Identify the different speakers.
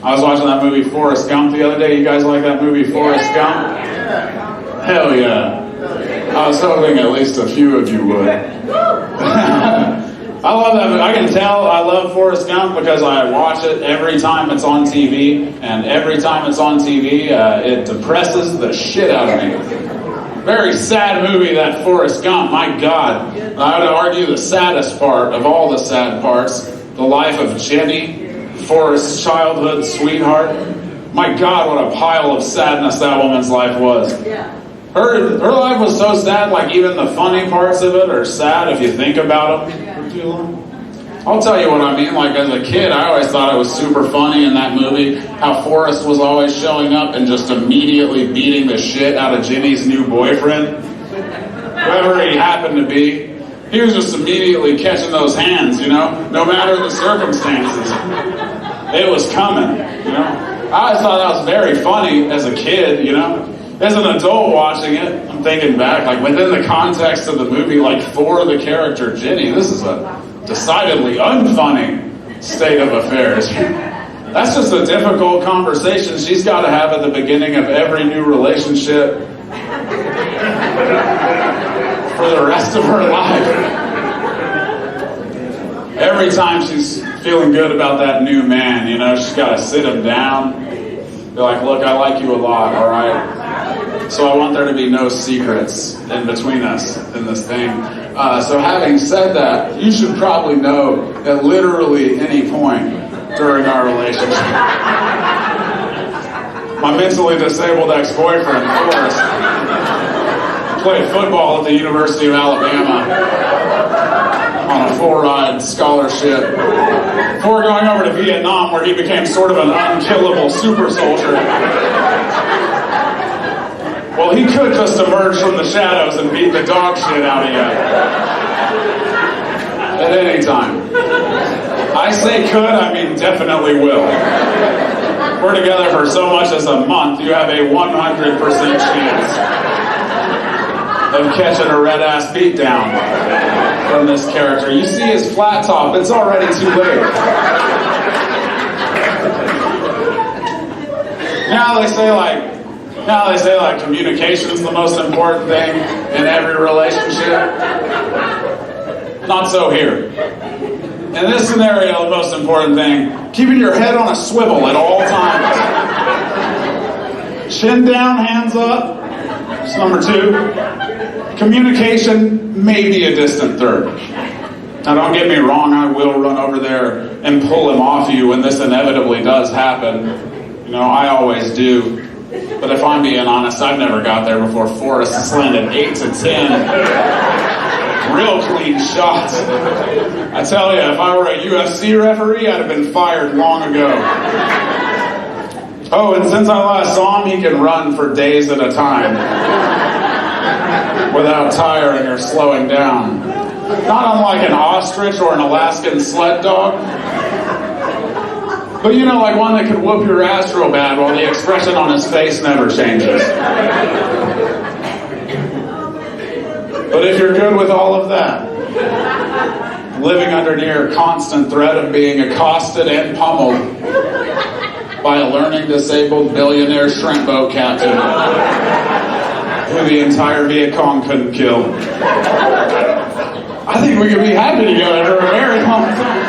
Speaker 1: I was watching that movie Forrest Gump the other day. You guys like that movie Forrest Gump? Hell yeah. I was hoping at least a few of you would. I love that movie. I can tell I love Forrest Gump because I watch it every time it's on TV, and every time it's on TV, it depresses the shit out of me. Very sad movie, that Forrest Gump. My God. I would argue the saddest part of all the sad parts, the life of Jenny, Forrest's childhood sweetheart. My God, what a pile of sadness that woman's life was. Her life was so sad, like even the funny parts of it are sad if you think about them for too long. I'll tell you what I mean. Like as a kid, I always thought it was super funny in that movie how Forrest was always showing up and just immediately beating the shit out of Jenny's new boyfriend. Whoever he happened to be. He was just immediately catching those hands, you know, no matter the circumstances. It was coming, you know. I always thought that was very funny as a kid, you know. As an adult watching it, I'm thinking back, like within the context of the movie, like for the character Jenny, this is a decidedly unfunny state of affairs. That's just a difficult conversation she's got to have at the beginning of every new relationship for the rest of her life. Every time she's feeling good about that new man, you know, she's got to sit him down, be like, look, I like you a lot, all right? So I want there to be no secrets in between us in this thing. So having said that, you should probably know at literally any point during our relationship, my mentally disabled ex-boyfriend, Forrest, played football at the University of Alabama on a full-ride scholarship before going over to Vietnam, where he became sort of an unkillable super soldier. Well, he could just emerge from the shadows and beat the dog shit out of you at any time. I say could, I mean definitely will. If we're together for so much as a month, you have a 100% chance of catching a red-ass beatdown from this character. You see his flat top, it's already too late. Now they say like communication's the most important thing in every relationship. Not so here. In this scenario, the most important thing, keeping your head on a swivel at all times. Chin down, hands up. That's number 2. Communication may be a distant third. Now don't get me wrong, I will run over there and pull him off you when this inevitably does happen. You know, I always do. But if I'm being honest, I've never got there before Forrest has landed 8 to 10 real clean shots. I tell you, if I were a UFC referee, I'd have been fired long ago. Oh, and since I last saw him, he can run for days at a time without tiring or slowing down. Not unlike an ostrich or an Alaskan sled dog. But you know, like one that could whoop your ass real bad while the expression on his face never changes. But if you're good with all of that, living under near constant threat of being accosted and pummeled by a learning disabled billionaire shrimp boat captain who the entire Viet Cong couldn't kill, I think we could be happy together for a very long time.